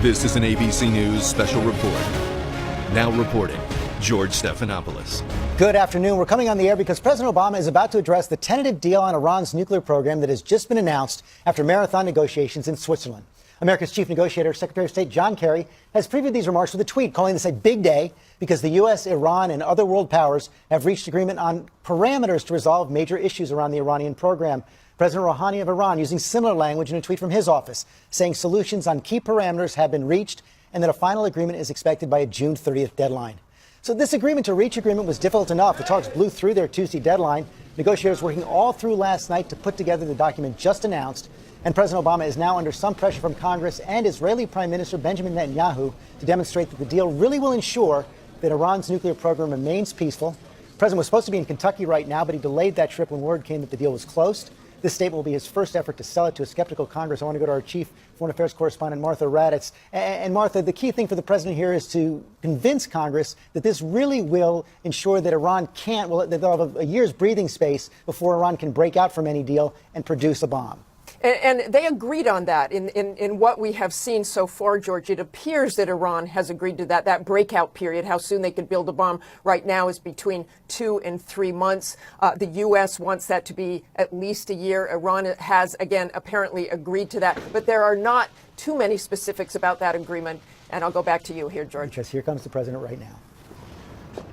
This is an ABC News special report. Now reporting, George Stephanopoulos. Good afternoon. We're coming on the air because President Obama is about to address the tentative deal on Iran's nuclear program that has just been announced after marathon negotiations in Switzerland. America's chief negotiator, Secretary of State John Kerry, has previewed these remarks with a tweet calling this a big day because the U.S., Iran, and other world powers have reached agreement on parameters to resolve major issues around the Iranian program. President Rouhani of Iran using similar language in a tweet from his office, saying solutions on key parameters have been reached and that a final agreement is expected by a June 30th deadline. So this agreement to reach agreement was difficult enough. The talks blew through their Tuesday deadline. Negotiators working all through last night to put together the document just announced. And President Obama is now under some pressure from Congress and Israeli Prime Minister Benjamin Netanyahu to demonstrate that the deal really will ensure that Iran's nuclear program remains peaceful. The president was supposed to be in Kentucky right now, but he delayed that trip when word came that the deal was closed. This statement will be his first effort to sell it to a skeptical Congress. I want to go to our chief foreign affairs correspondent, Martha Raddatz. And Martha, the key thing for the president here is to convince Congress that this really will ensure that Iran that they'll have a year's breathing space before Iran can break out from any deal and produce a bomb. And they agreed on that in what we have seen so far, George. It appears that Iran has agreed to that breakout period, how soon they could build a bomb right now is between 2 and 3 months. The U.S. wants that to be at least a year. Iran has, again, apparently agreed to that. But there are not too many specifics about that agreement. And I'll go back to you here, George. Because here comes the president right now.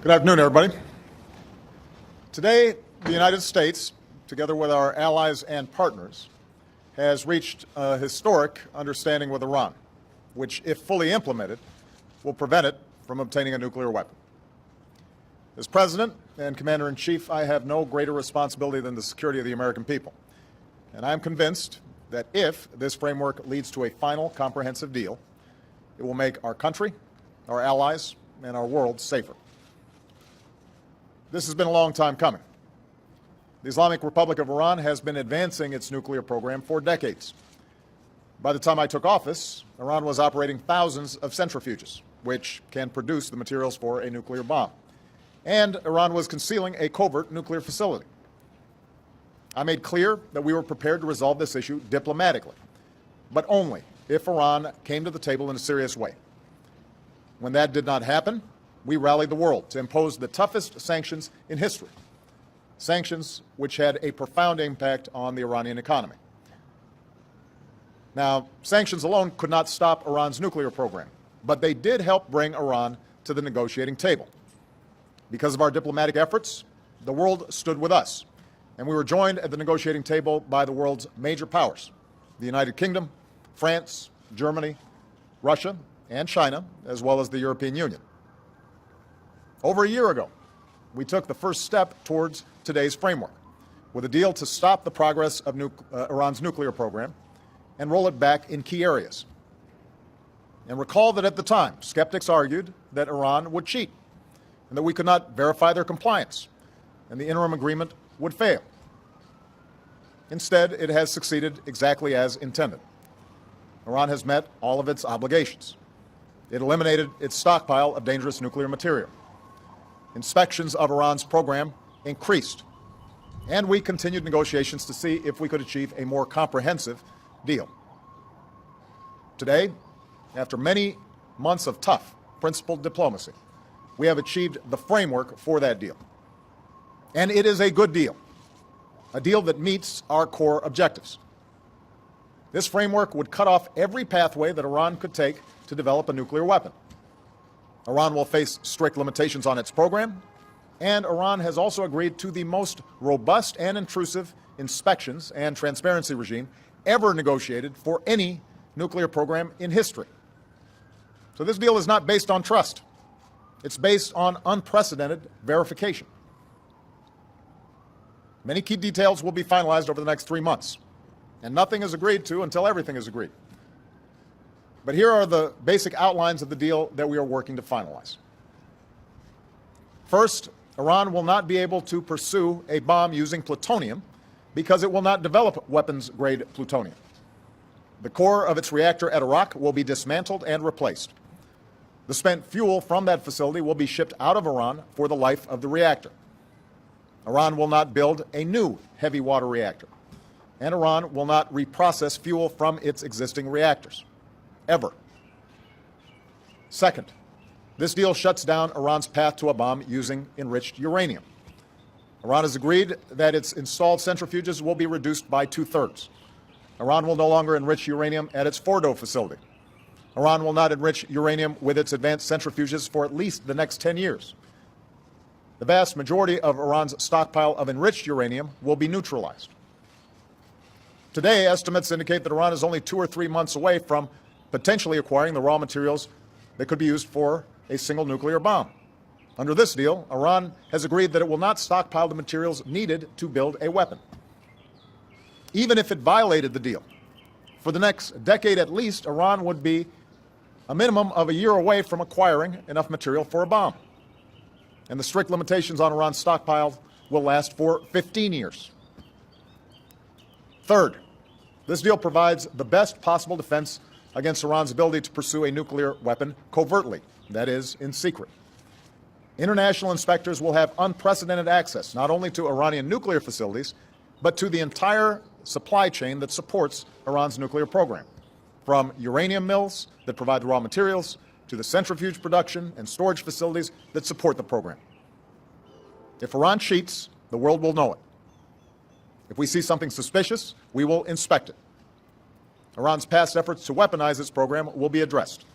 Good afternoon, everybody. Today, the United States, together with our allies and partners, has reached a historic understanding with Iran, which, if fully implemented, will prevent it from obtaining a nuclear weapon. As President and Commander-in-Chief, I have no greater responsibility than the security of the American people. And I am convinced that if this framework leads to a final comprehensive deal, it will make our country, our allies, and our world safer. This has been a long time coming. The Islamic Republic of Iran has been advancing its nuclear program for decades. By the time I took office, Iran was operating thousands of centrifuges, which can produce the materials for a nuclear bomb. And Iran was concealing a covert nuclear facility. I made clear that we were prepared to resolve this issue diplomatically, but only if Iran came to the table in a serious way. When that did not happen, we rallied the world to impose the toughest sanctions in history. Sanctions which had a profound impact on the Iranian economy. Now, sanctions alone could not stop Iran's nuclear program, but they did help bring Iran to the negotiating table. Because of our diplomatic efforts, the world stood with us, and we were joined at the negotiating table by the world's major powers, the United Kingdom, France, Germany, Russia, and China, as well as the European Union. Over a year ago, we took the first step towards today's framework with a deal to stop the progress of Iran's nuclear program and roll it back in key areas. And recall that at the time, skeptics argued that Iran would cheat and that we could not verify their compliance and the interim agreement would fail. Instead, it has succeeded exactly as intended. Iran has met all of its obligations. It eliminated its stockpile of dangerous nuclear material. Inspections of Iran's program increased, and we continued negotiations to see if we could achieve a more comprehensive deal. Today, after many months of tough, principled diplomacy, we have achieved the framework for that deal. And it is a good deal, a deal that meets our core objectives. This framework would cut off every pathway that Iran could take to develop a nuclear weapon. Iran will face strict limitations on its program, and Iran has also agreed to the most robust and intrusive inspections and transparency regime ever negotiated for any nuclear program in history. So this deal is not based on trust. It's based on unprecedented verification. Many key details will be finalized over the next 3 months, and nothing is agreed to until everything is agreed. But here are the basic outlines of the deal that we are working to finalize. First, Iran will not be able to pursue a bomb using plutonium because it will not develop weapons-grade plutonium. The core of its reactor at Arak will be dismantled and replaced. The spent fuel from that facility will be shipped out of Iran for the life of the reactor. Iran will not build a new heavy water reactor, and Iran will not reprocess fuel from its existing reactors, ever. Second, this deal shuts down Iran's path to a bomb using enriched uranium. Iran has agreed that its installed centrifuges will be reduced by 2/3. Iran will no longer enrich uranium at its Fordo facility. Iran will not enrich uranium with its advanced centrifuges for at least the next 10 years. The vast majority of Iran's stockpile of enriched uranium will be neutralized. Today, estimates indicate that Iran is only 2 or 3 months away from potentially acquiring the raw materials that could be used for a single nuclear bomb. Under this deal, Iran has agreed that it will not stockpile the materials needed to build a weapon. Even if it violated the deal, for the next decade at least, Iran would be a minimum of a year away from acquiring enough material for a bomb. And the strict limitations on Iran's stockpile will last for 15 years. Third, this deal provides the best possible defense against Iran's ability to pursue a nuclear weapon covertly, that is, in secret. International inspectors will have unprecedented access not only to Iranian nuclear facilities, but to the entire supply chain that supports Iran's nuclear program, from uranium mills that provide the raw materials to the centrifuge production and storage facilities that support the program. If Iran cheats, the world will know it. If we see something suspicious, we will inspect it. Iran's past efforts to weaponize its program will be addressed.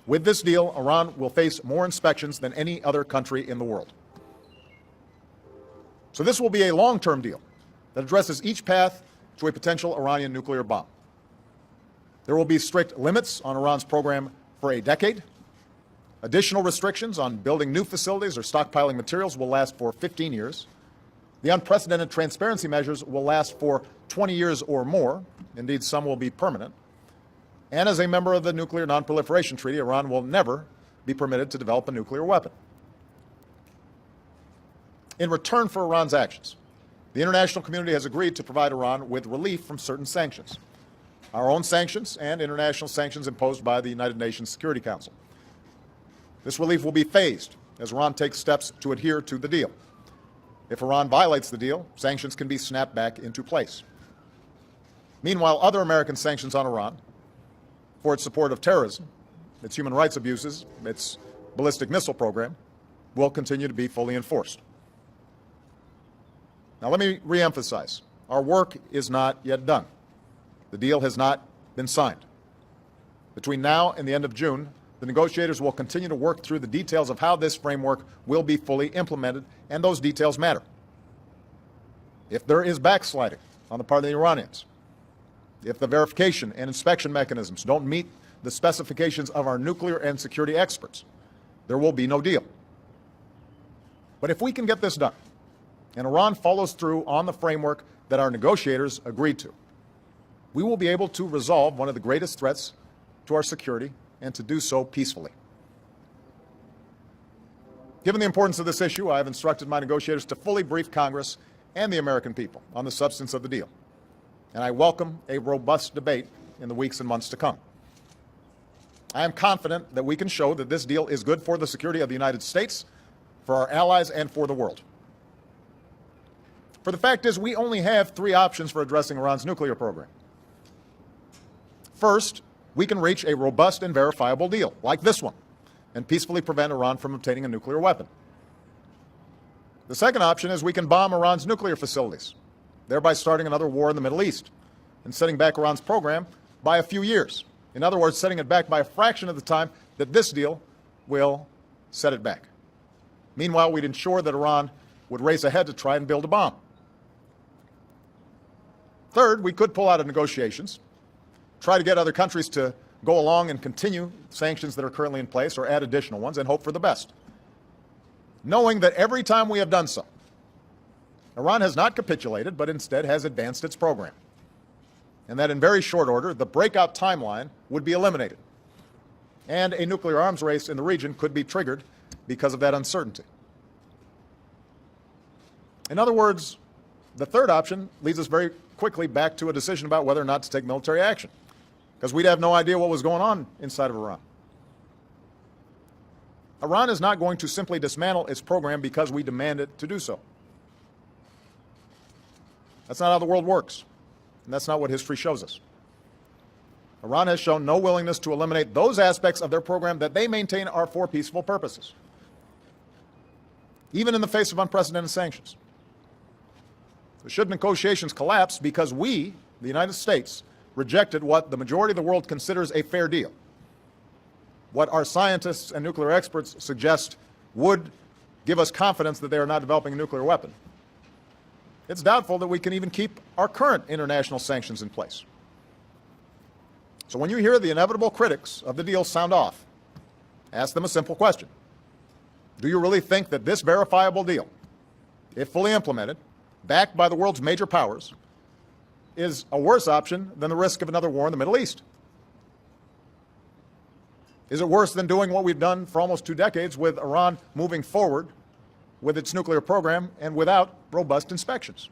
With this deal, Iran will face more inspections than any other country in the world. So this will be a long-term deal that addresses each path to a potential Iranian nuclear bomb. There will be strict limits on Iran's program for a decade. Additional restrictions on building new facilities or stockpiling materials will last for 15 years. The unprecedented transparency measures will last for 20 years or more. Indeed, some will be permanent. And as a member of the Nuclear Non-Proliferation Treaty, Iran will never be permitted to develop a nuclear weapon. In return for Iran's actions, the international community has agreed to provide Iran with relief from certain sanctions, our own sanctions and international sanctions imposed by the United Nations Security Council. This relief will be phased as Iran takes steps to adhere to the deal. If Iran violates the deal, sanctions can be snapped back into place. Meanwhile, other American sanctions on Iran for its support of terrorism, its human rights abuses, its ballistic missile program, will continue to be fully enforced. Now, let me reemphasize, our work is not yet done. The deal has not been signed. Between now and the end of June, the negotiators will continue to work through the details of how this framework will be fully implemented, and those details matter. If there is backsliding on the part of the Iranians, if the verification and inspection mechanisms don't meet the specifications of our nuclear and security experts, there will be no deal. But if we can get this done, and Iran follows through on the framework that our negotiators agreed to, we will be able to resolve one of the greatest threats to our security and to do so peacefully. Given the importance of this issue, I have instructed my negotiators to fully brief Congress and the American people on the substance of the deal. And I welcome a robust debate in the weeks and months to come. I am confident that we can show that this deal is good for the security of the United States, for our allies, and for the world. For the fact is, we only have 3 options for addressing Iran's nuclear program. First, we can reach a robust and verifiable deal, like this one, and peacefully prevent Iran from obtaining a nuclear weapon. The second option is we can bomb Iran's nuclear facilities, thereby starting another war in the Middle East and setting back Iran's program by a few years. In other words, setting it back by a fraction of the time that this deal will set it back. Meanwhile, we'd ensure that Iran would race ahead to try and build a bomb. Third, we could pull out of negotiations, try to get other countries to go along and continue sanctions that are currently in place or add additional ones and hope for the best, knowing that every time we have done so, Iran has not capitulated, but instead has advanced its program, and that in very short order, the breakout timeline would be eliminated, and a nuclear arms race in the region could be triggered because of that uncertainty. In other words, the third option leads us very quickly back to a decision about whether or not to take military action, because we'd have no idea what was going on inside of Iran. Iran is not going to simply dismantle its program because we demand it to do so. That's not how the world works, and that's not what history shows us. Iran has shown no willingness to eliminate those aspects of their program that they maintain are for peaceful purposes, even in the face of unprecedented sanctions. So should negotiations collapse because we, the United States, rejected what the majority of the world considers a fair deal, what our scientists and nuclear experts suggest would give us confidence that they are not developing a nuclear weapon, it's doubtful that we can even keep our current international sanctions in place. So when you hear the inevitable critics of the deal sound off, ask them a simple question. Do you really think that this verifiable deal, if fully implemented, backed by the world's major powers, is a worse option than the risk of another war in the Middle East? Is it worse than doing what we've done for almost 2 decades with Iran moving forward with its nuclear program and without robust inspections?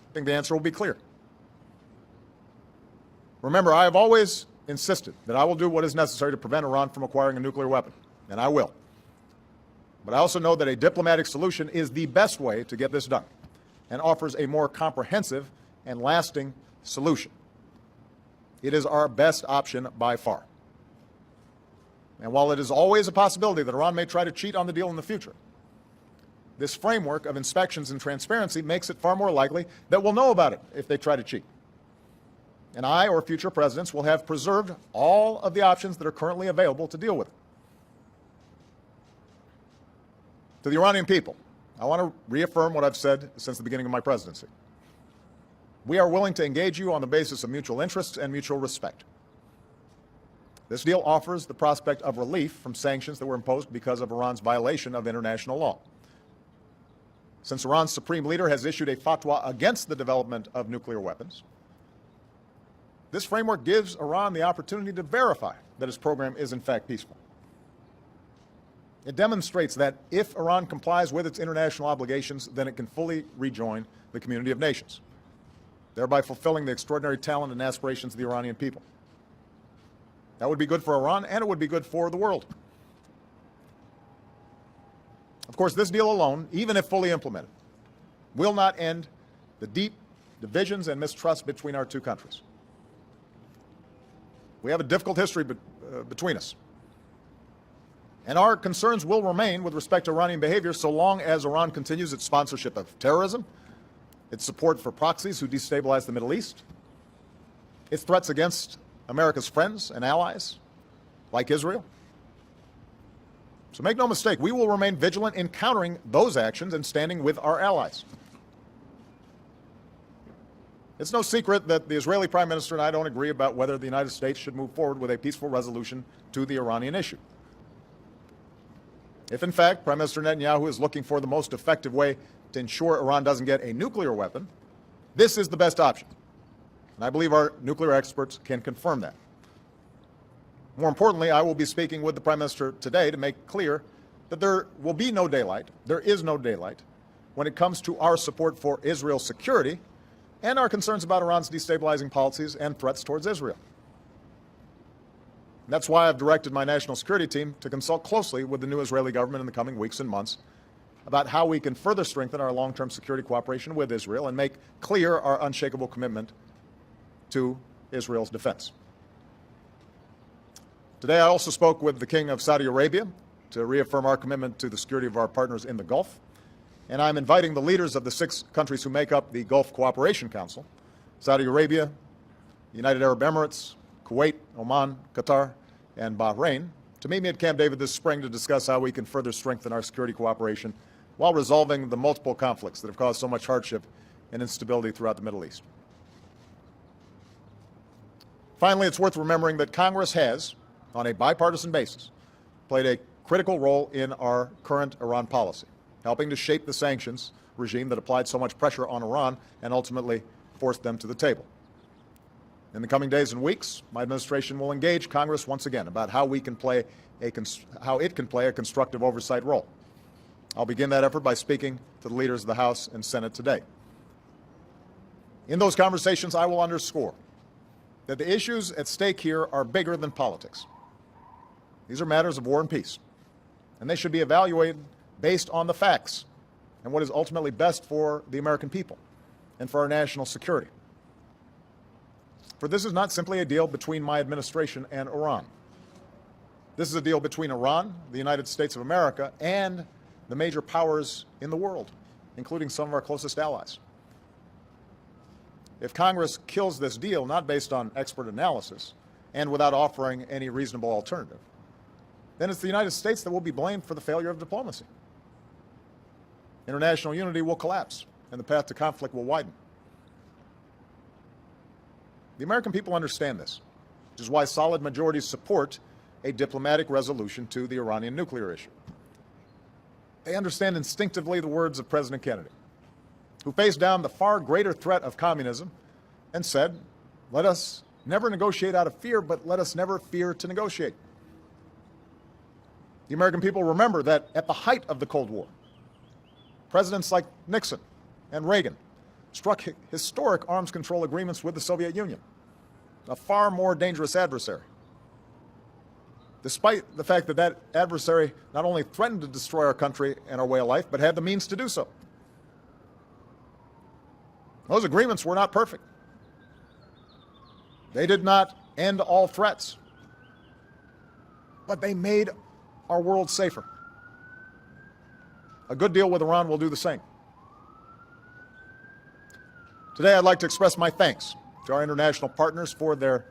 I think the answer will be clear. Remember, I have always insisted that I will do what is necessary to prevent Iran from acquiring a nuclear weapon, and I will. But I also know that a diplomatic solution is the best way to get this done and offers a more comprehensive and lasting solution. It is our best option by far. And while it is always a possibility that Iran may try to cheat on the deal in the future, this framework of inspections and transparency makes it far more likely that we'll know about it if they try to cheat. And I or future presidents will have preserved all of the options that are currently available to deal with it. To the Iranian people, I want to reaffirm what I've said since the beginning of my presidency. We are willing to engage you on the basis of mutual interests and mutual respect. This deal offers the prospect of relief from sanctions that were imposed because of Iran's violation of international law. Since Iran's supreme leader has issued a fatwa against the development of nuclear weapons, this framework gives Iran the opportunity to verify that its program is in fact peaceful. It demonstrates that if Iran complies with its international obligations, then it can fully rejoin the community of nations, thereby fulfilling the extraordinary talent and aspirations of the Iranian people. That would be good for Iran, and it would be good for the world. Of course, this deal alone, even if fully implemented, will not end the deep divisions and mistrust between our two countries. We have a difficult history between us. And our concerns will remain with respect to Iranian behavior so long as Iran continues its sponsorship of terrorism, its support for proxies who destabilize the Middle East, its threats against America's friends and allies, like Israel. So make no mistake, we will remain vigilant in countering those actions and standing with our allies. It's no secret that the Israeli Prime Minister and I don't agree about whether the United States should move forward with a peaceful resolution to the Iranian issue. If, in fact, Prime Minister Netanyahu is looking for the most effective way to ensure Iran doesn't get a nuclear weapon, this is the best option. And I believe our nuclear experts can confirm that. More importantly, I will be speaking with the Prime Minister today to make clear that there will be no daylight, there is no daylight, when it comes to our support for Israel's security and our concerns about Iran's destabilizing policies and threats towards Israel. And that's why I've directed my national security team to consult closely with the new Israeli government in the coming weeks and months about how we can further strengthen our long-term security cooperation with Israel and make clear our unshakable commitment to Israel's defense. Today, I also spoke with the King of Saudi Arabia to reaffirm our commitment to the security of our partners in the Gulf. And I'm inviting the leaders of the 6 countries who make up the Gulf Cooperation Council, Saudi Arabia, the United Arab Emirates, Kuwait, Oman, Qatar, and Bahrain, to meet me at Camp David this spring to discuss how we can further strengthen our security cooperation while resolving the multiple conflicts that have caused so much hardship and instability throughout the Middle East. Finally, it's worth remembering that Congress has, on a bipartisan basis, played a critical role in our current Iran policy, helping to shape the sanctions regime that applied so much pressure on Iran and ultimately forced them to the table. In the coming days and weeks, my administration will engage Congress once again about how it can play a constructive oversight role. I'll begin that effort by speaking to the leaders of the House and Senate today. In those conversations, I will underscore that the issues at stake here are bigger than politics. These are matters of war and peace, and they should be evaluated based on the facts and what is ultimately best for the American people and for our national security. For this is not simply a deal between my administration and Iran. This is a deal between Iran, the United States of America, and the major powers in the world, including some of our closest allies. If Congress kills this deal, not based on expert analysis and without offering any reasonable alternative, then it's the United States that will be blamed for the failure of diplomacy. International unity will collapse, and the path to conflict will widen. The American people understand this, which is why solid majorities support a diplomatic resolution to the Iranian nuclear issue. They understand instinctively the words of President Kennedy, who faced down the far greater threat of communism and said, "Let us never negotiate out of fear, but let us never fear to negotiate." The American people remember that at the height of the Cold War, presidents like Nixon and Reagan struck historic arms control agreements with the Soviet Union, a far more dangerous adversary, despite the fact that that adversary not only threatened to destroy our country and our way of life, but had the means to do so. Those agreements were not perfect. They did not end all threats, but they made our world safer. A good deal with Iran will do the same. Today, I'd like to express my thanks to our international partners for their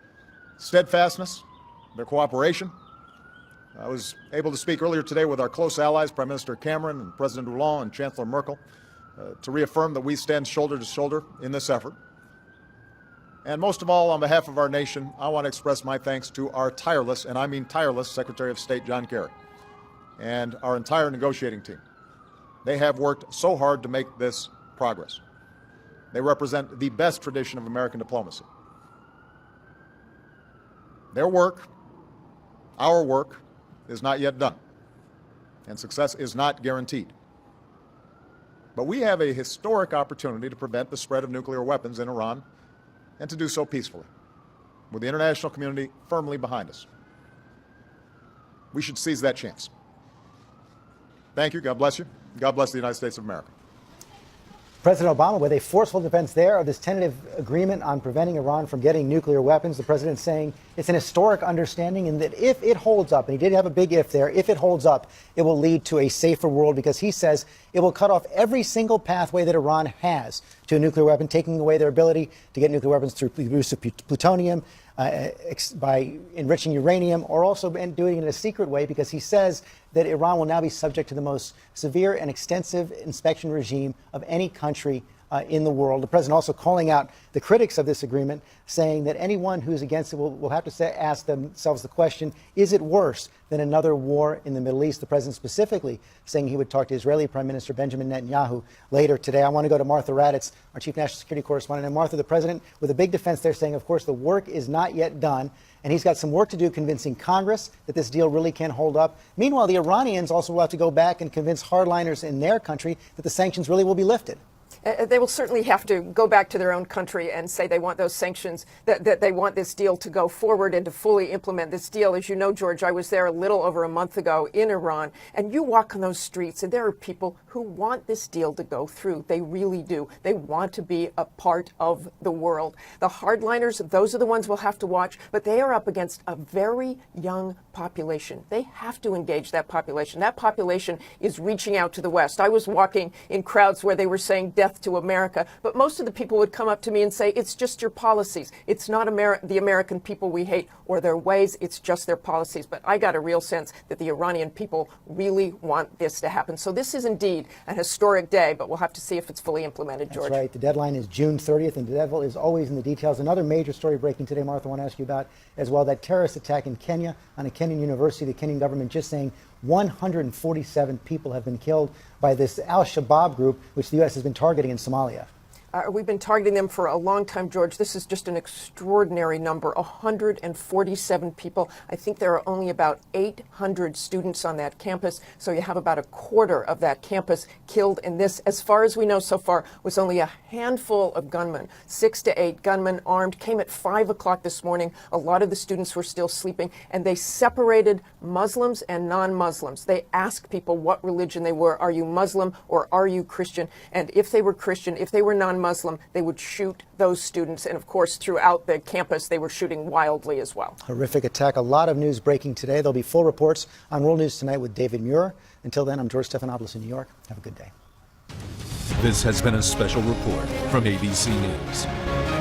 steadfastness, their cooperation. I was able to speak earlier today with our close allies, Prime Minister Cameron and President Hollande and Chancellor Merkel, to reaffirm that we stand shoulder to shoulder in this effort. And most of all, on behalf of our nation, I want to express my thanks to our tireless, and I mean tireless, Secretary of State John Kerry and our entire negotiating team. They have worked so hard to make this progress. They represent the best tradition of American diplomacy. Their work, our work, is not yet done, and success is not guaranteed. But we have a historic opportunity to prevent the spread of nuclear weapons in Iran, and to do so peacefully, with the international community firmly behind us. We should seize that chance. Thank you. God bless you. God bless the United States of America. President Obama, with a forceful defense there of this tentative agreement on preventing Iran from getting nuclear weapons, the president saying it's an historic understanding and that if it holds up, and he did have a big if there, if it holds up, it will lead to a safer world because he says it will cut off every single pathway that Iran has to a nuclear weapon, taking away their ability to get nuclear weapons through the use of plutonium, by enriching uranium, or also doing it in a secret way, because he says that Iran will now be subject to the most severe and extensive inspection regime of any country in the world. The president also calling out the critics of this agreement, saying that anyone who's against it will have to ask themselves the question, is it worse than another war in the Middle East? The president specifically saying he would talk to Israeli Prime Minister Benjamin Netanyahu later today. I want to go to Martha Raddatz, our chief national security correspondent. And Martha, the president with a big defense there saying, of course, the work is not yet done. And he's got some work to do convincing Congress that this deal really can hold up. Meanwhile, the Iranians also will have to go back and convince hardliners in their country that the sanctions really will be lifted. They will certainly have to go back to their own country and say they want those sanctions, that they want this deal to go forward and to fully implement this deal. As you know, George, I was there a little over a month ago in Iran, and you walk on those streets and there are people who want this deal to go through. They really do. They want to be a part of the world. The hardliners, those are the ones we'll have to watch, but they are up against a very young population. They have to engage that population. That population is reaching out to the West. I was walking in crowds where they were saying death to America, but most of the people would come up to me and say, it's just your policies. It's not the American people we hate or their ways, it's just their policies. But I got a real sense that the Iranian people really want this to happen. So this is indeed an historic day, but we'll have to see if it's fully implemented, George. That's right. The deadline is June 30th, and the devil is always in the details. Another major story breaking today, Martha, I want to ask you about as well, that terrorist attack in Kenya on a Kenyan university. The Kenyan government just saying 147 people have been killed by this al-Shabaab group, which the U.S. has been targeting in Somalia. We've been targeting them for a long time, George. This is just an extraordinary number, 147 people. I think there are only about 800 students on that campus, so you have about a quarter of that campus killed in this. As far as we know so far, was only a handful of gunmen, 6 to 8 gunmen armed, came at 5 o'clock this morning. A lot of the students were still sleeping, and they separated Muslims and non-Muslims. They asked people what religion they were. Are you Muslim or are you Christian? And if they were Christian, if they were non-Muslim, Muslim, they would shoot those students. And of course, throughout the campus, they were shooting wildly as well. Horrific attack. A lot of news breaking today. There'll be full reports on World News Tonight with David Muir. Until then, I'm George Stephanopoulos in New York. Have a good day. This has been a special report from ABC News.